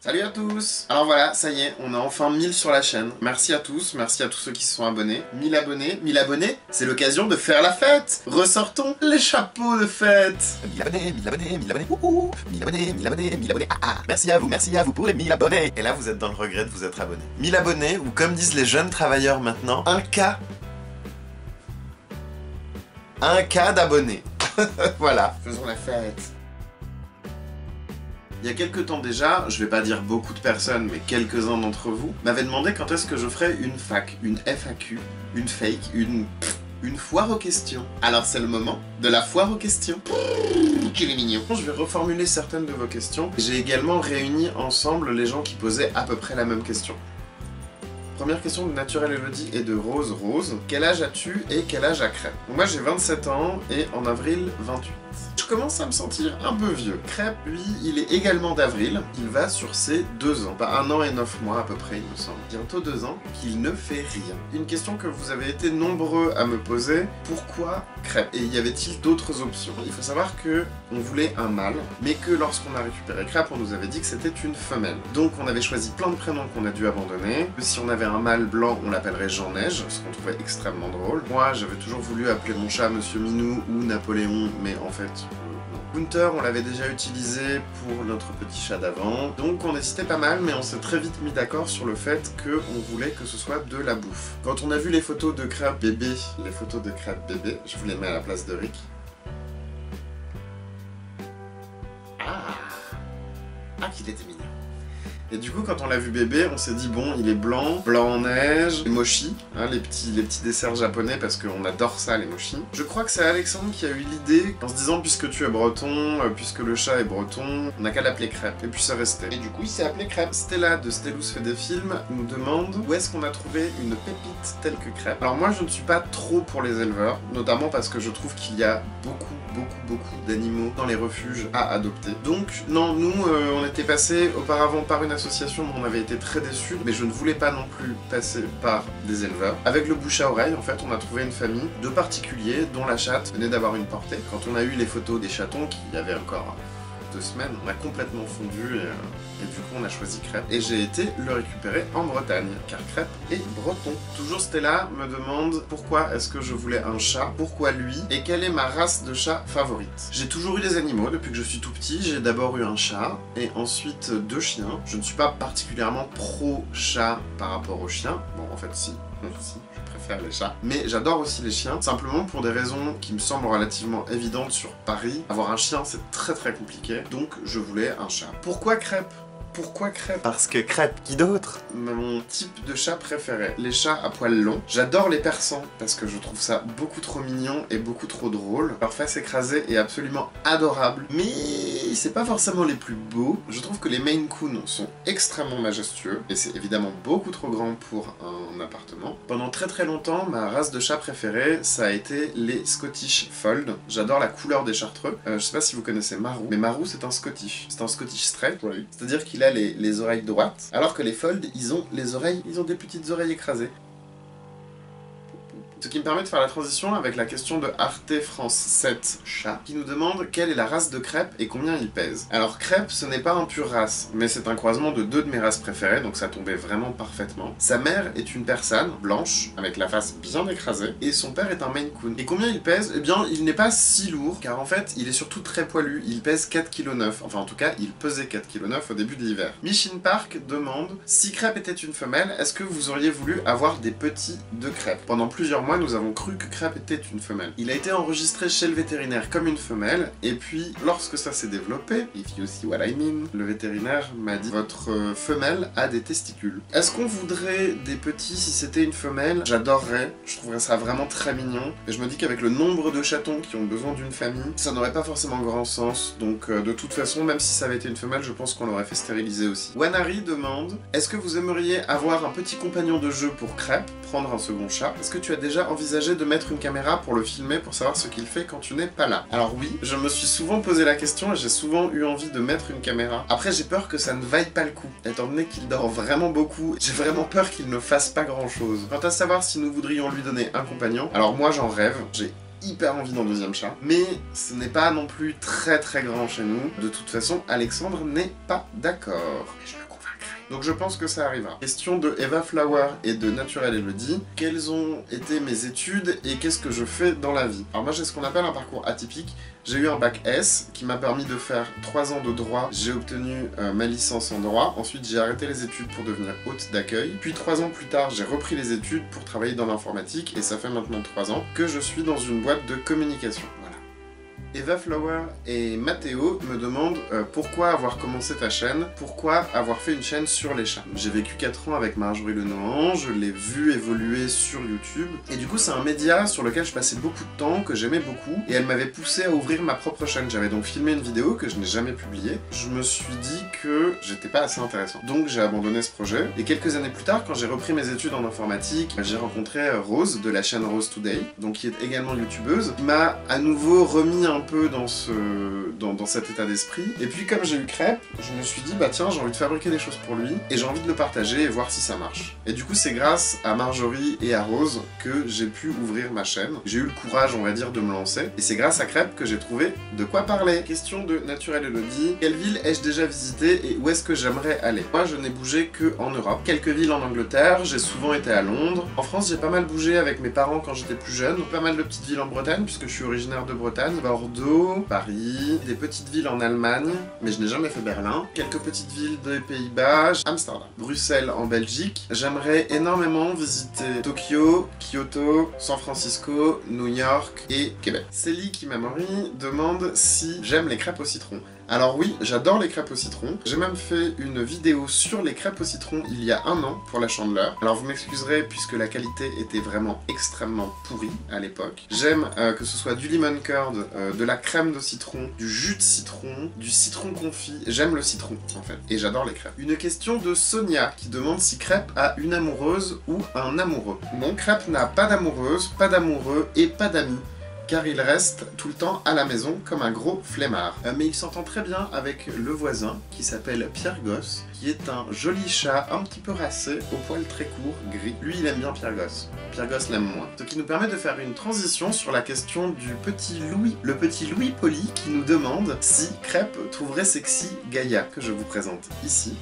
Salut à tous! Alors voilà, ça y est, on a enfin 1000 sur la chaîne. Merci à tous ceux qui se sont abonnés. 1000 abonnés, c'est l'occasion de faire la fête! Ressortons les chapeaux de fête! 1000 abonnés, wouhou! 1000 abonnés, Merci à vous pour les 1000 abonnés! Et là, vous êtes dans le regret de vous être abonné. 1000 abonnés, ou comme disent les jeunes travailleurs maintenant, un K d'abonnés. Voilà, faisons la fête. Il y a quelques temps déjà, je vais pas dire beaucoup de personnes, mais quelques-uns d'entre vous, m'avaient demandé quand est-ce que je ferais une FAQ, une FAQ, une fake, une foire aux questions. Alors c'est le moment de la foire aux questions. Qu'il est mignon. Je vais reformuler certaines de vos questions. J'ai également réuni ensemble les gens qui posaient à peu près la même question. Première question de Naturel Elodie et de Rose Rose. Quel âge as-tu et quel âge a Crêpe? Moi j'ai 27 ans et en avril 28. Je commence à me sentir un peu vieux. Crêpe, lui, il est également d'avril. Il va sur ses 2 ans. Pas 1 an et 9 mois à peu près, il me semble. Bientôt 2 ans, qu'il ne fait rien. Une question que vous avez été nombreux à me poser. Pourquoi Crêpe? Et y avait-il d'autres options? Il faut savoir que on voulait un mâle, mais que lorsqu'on a récupéré Crêpe, on nous avait dit que c'était une femelle. Donc on avait choisi plein de prénoms qu'on a dû abandonner. Si on avait un mâle blanc, on l'appellerait Jean-Neige, ce qu'on trouvait extrêmement drôle. Moi, j'avais toujours voulu appeler mon chat Monsieur Minou ou Napoléon, mais en fait... Hunter, on l'avait déjà utilisé pour notre petit chat d'avant, donc on hésitait pas mal, mais on s'est très vite mis d'accord sur le fait qu'on voulait que ce soit de la bouffe. Quand on a vu les photos de Crêpe bébé, je vous les mets à la place de Rick. Ah, qu'il était mignon. Et du coup, quand on l'a vu bébé, on s'est dit bon, il est blanc en neige, les mochi, hein, les petits desserts japonais, parce qu'on adore ça, les mochi. Je crois que c'est Alexandre qui a eu l'idée, en se disant puisque tu es breton, puisque le chat est breton, on n'a qu'à l'appeler Crêpe. Et puis c'est resté. Et du coup, il s'est appelé Crêpe. Stella de Stellus fait des films nous demande où est-ce qu'on a trouvé une pépite telle que Crêpe. Alors moi, je ne suis pas trop pour les éleveurs, notamment parce que je trouve qu'il y a beaucoup d'animaux dans les refuges à adopter. Donc non, nous, on était passé auparavant par une association dont on avait été très déçus, mais je ne voulais pas non plus passer par des éleveurs. Avec le bouche à oreille, en fait, on a trouvé une famille de particuliers dont la chatte venait d'avoir une portée. Quand on a eu les photos des chatons, qui avaient encore 2 semaines, on a complètement fondu et du coup on a choisi Crêpe. Et j'ai été le récupérer en Bretagne, car Crêpe est breton. Toujours Stella me demande pourquoi est-ce que je voulais un chat, pourquoi lui, et quelle est ma race de chat favorite. J'ai toujours eu des animaux depuis que je suis tout petit. J'ai d'abord eu un chat, et ensuite 2 chiens. Je ne suis pas particulièrement pro-chat par rapport aux chiens. Bon, en fait, si, je préfère les chats. Mais j'adore aussi les chiens, simplement pour des raisons qui me semblent relativement évidentes sur Paris. Avoir un chien, c'est très compliqué, donc je voulais un chat. Pourquoi Crêpe? Pourquoi Crêpe? Parce que Crêpe, qui d'autre? Mon type de chat préféré, les chats à poils longs. J'adore les persans, parce que je trouve ça beaucoup trop mignon et beaucoup trop drôle. Leur face écrasée est absolument adorable, mais c'est pas forcément les plus beaux. Je trouve que les Maine Coon sont extrêmement majestueux, et c'est évidemment beaucoup trop grand pour un appartement. Pendant très longtemps, ma race de chat préférée, ça a été les Scottish Fold. J'adore la couleur des chartreux. Je sais pas si vous connaissez Marou, mais Marou c'est un Scottish. C'est un Scottish straight, c'est-à-dire qu'il a les oreilles droites, alors que les Fold, ils ont des petites oreilles écrasées. Ce qui me permet de faire la transition avec la question de Arte France 7 Chat, qui nous demande quelle est la race de Crêpe et combien il pèse. Alors Crêpe, ce n'est pas un pur race, mais c'est un croisement de 2 de mes races préférées, donc ça tombait vraiment parfaitement. Sa mère est une persane, blanche, avec la face bien écrasée, et son père est un Maine Coon. Et combien il pèse? Eh bien, il n'est pas si lourd, car en fait, il est surtout très poilu, il pèse 4,9 kg. Enfin, en tout cas, il pesait 4,9 kg au début de l'hiver. Michin Park demande, si Crêpe était une femelle, est-ce que vous auriez voulu avoir des petits de Crêpe? Pendant plusieurs mois, nous avons cru que Crêpe était une femelle. Il a été enregistré chez le vétérinaire comme une femelle, et puis, lorsque ça s'est développé, if you see what I mean, le vétérinaire m'a dit, votre femelle a des testicules. Est-ce qu'on voudrait des petits si c'était une femelle? J'adorerais, je trouverais ça vraiment très mignon, et je me dis qu'avec le nombre de chatons qui ont besoin d'une famille, ça n'aurait pas forcément grand sens, donc de toute façon, même si ça avait été une femelle, je pense qu'on l'aurait fait stériliser aussi. Wanari demande, est-ce que vous aimeriez avoir un petit compagnon de jeu pour Crêpe, prendre un second chat? Est-ce que tu as déjà envisagé de mettre une caméra pour le filmer pour savoir ce qu'il fait quand tu n'es pas là? Alors oui, je me suis souvent posé la question et j'ai souvent eu envie de mettre une caméra. Après j'ai peur que ça ne vaille pas le coup, étant donné qu'il dort vraiment beaucoup, j'ai vraiment peur qu'il ne fasse pas grand chose. Quant à savoir si nous voudrions lui donner un compagnon, alors moi j'en rêve, j'ai hyper envie d'un 2e chat, mais ce n'est pas non plus très grand chez nous. De toute façon, Alexandre n'est pas d'accord. Et je le comprends. Donc je pense que ça arrivera. Question de Eva Flower et de Naturel Elodie. Quelles ont été mes études et qu'est-ce que je fais dans la vie? Alors moi j'ai ce qu'on appelle un parcours atypique. J'ai eu un bac S qui m'a permis de faire 3 ans de droit. J'ai obtenu ma licence en droit. Ensuite j'ai arrêté les études pour devenir hôte d'accueil. Puis 3 ans plus tard j'ai repris les études pour travailler dans l'informatique et ça fait maintenant 3 ans que je suis dans une boîte de communication. Voilà. Eva Flower et Mathéo me demandent pourquoi avoir commencé ta chaîne, pourquoi avoir fait une chaîne sur les chats. J'ai vécu 4 ans avec Marjorie Le Nohan, je l'ai vu évoluer sur YouTube, et du coup c'est un média sur lequel je passais beaucoup de temps, que j'aimais beaucoup, et elle m'avait poussé à ouvrir ma propre chaîne. J'avais donc filmé une vidéo que je n'ai jamais publiée. Je me suis dit que j'étais pas assez intéressant. Donc j'ai abandonné ce projet, et quelques années plus tard, quand j'ai repris mes études en informatique, j'ai rencontré Rose de la chaîne Rose Today, donc qui est également youtubeuse, qui m'a à nouveau remis un peu dans cet état d'esprit. Et puis comme j'ai eu Crêpe, je me suis dit bah tiens, j'ai envie de fabriquer des choses pour lui et j'ai envie de le partager et voir si ça marche. Et du coup c'est grâce à Marjorie et à Rose que j'ai pu ouvrir ma chaîne. J'ai eu le courage, on va dire, de me lancer. Et c'est grâce à Crêpe que j'ai trouvé de quoi parler. Question de Naturel Elodie. Quelle ville ai-je déjà visité et où est-ce que j'aimerais aller? Moi je n'ai bougé que en Europe. Quelques villes en Angleterre, j'ai souvent été à Londres. En France j'ai pas mal bougé avec mes parents quand j'étais plus jeune. Pas mal de petites villes en Bretagne puisque je suis originaire de Bretagne. Bordeaux, Paris, des petites villes en Allemagne, mais je n'ai jamais fait Berlin, quelques petites villes des Pays-Bas, Amsterdam, Bruxelles en Belgique. J'aimerais énormément visiter Tokyo, Kyoto, San Francisco, New York et Québec. Célie qui Memory demande si j'aime les crêpes au citron. Alors oui, j'adore les crêpes au citron. J'ai même fait une vidéo sur les crêpes au citron il y a 1 an pour la Chandeleur. Alors vous m'excuserez puisque la qualité était vraiment extrêmement pourrie à l'époque. J'aime que ce soit du lemon curd, de la crème de citron, du jus de citron, du citron confit. J'aime le citron en fait et j'adore les crêpes. Une question de Sonia qui demande si Crêpe a une amoureuse ou un amoureux. Non, Crêpe n'a pas d'amoureuse, pas d'amoureux et pas d'amis, car il reste tout le temps à la maison comme un gros flemmard. Mais il s'entend très bien avec le voisin, qui s'appelle Pierre Gosse, qui est un joli chat un petit peu racé, au poil très court, gris. Lui, il aime bien Pierre Gosse. Pierre Gosse l'aime moins. Ce qui nous permet de faire une transition sur la question du petit Louis. Le petit Louis Poli qui nous demande si Crêpe trouverait sexy Gaïa, que je vous présente ici.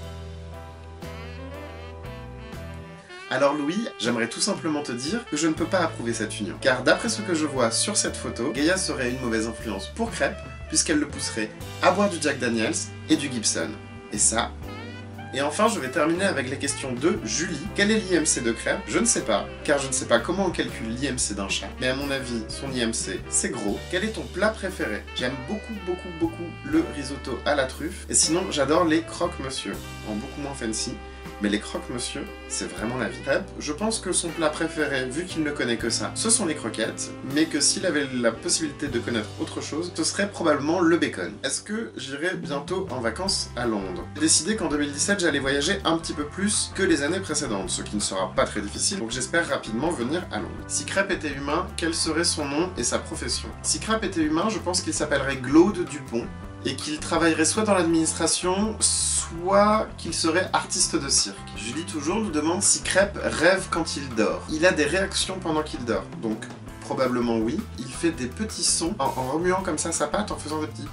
Alors Louis, j'aimerais tout simplement te dire que je ne peux pas approuver cette union. Car d'après ce que je vois sur cette photo, Gaïa serait une mauvaise influence pour Crêpe, puisqu'elle le pousserait à boire du Jack Daniels et du Gibson. Et ça... Et enfin, je vais terminer avec la question de Julie. Quel est l'IMC de Crêpe? Je ne sais pas, car je ne sais pas comment on calcule l'IMC d'un chat. Mais à mon avis, son IMC, c'est gros. Quel est ton plat préféré? J'aime beaucoup le risotto à la truffe. Et sinon, j'adore les croque-monsieur, en beaucoup moins fancy. Mais les croque-monsieur, c'est vraiment la vie. Crêpe, je pense que son plat préféré, vu qu'il ne connaît que ça, ce sont les croquettes, mais que s'il avait la possibilité de connaître autre chose, ce serait probablement le bacon. Est-ce que j'irai bientôt en vacances à Londres? J'ai décidé qu'en 2017, j'allais voyager un petit peu plus que les années précédentes, ce qui ne sera pas très difficile, donc j'espère rapidement venir à Londres. Si Crêpe était humain, quel serait son nom et sa profession? Si Crêpe était humain, je pense qu'il s'appellerait Claude Dupont, et qu'il travaillerait soit dans l'administration, soit qu'il serait artiste de cirque. Julie toujours nous demande si Crêpe rêve quand il dort. Il a des réactions pendant qu'il dort, donc probablement oui. Il fait des petits sons en remuant comme ça sa patte, en faisant des petits...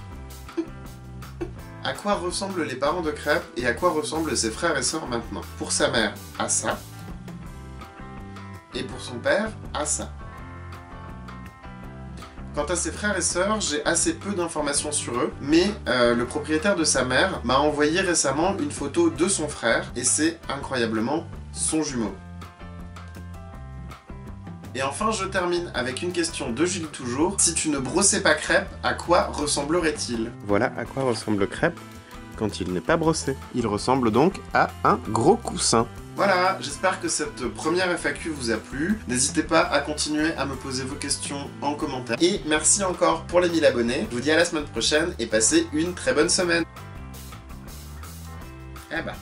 À quoi ressemblent les parents de Crêpe et à quoi ressemblent ses frères et sœurs maintenant? Pour sa mère, à ça. Et pour son père, à ça. Quant à ses frères et sœurs, j'ai assez peu d'informations sur eux, mais le propriétaire de sa mère m'a envoyé récemment une photo de son frère, et c'est incroyablement son jumeau. Et enfin, je termine avec une question de Julie toujours. Si tu ne brossais pas Crêpe, à quoi ressemblerait-il? Voilà à quoi ressemble Crêpe quand il n'est pas brossé. Il ressemble donc à un gros coussin. Voilà, j'espère que cette première FAQ vous a plu. N'hésitez pas à continuer à me poser vos questions en commentaire. Et merci encore pour les 1000 abonnés. Je vous dis à la semaine prochaine et passez une très bonne semaine. Eh bah.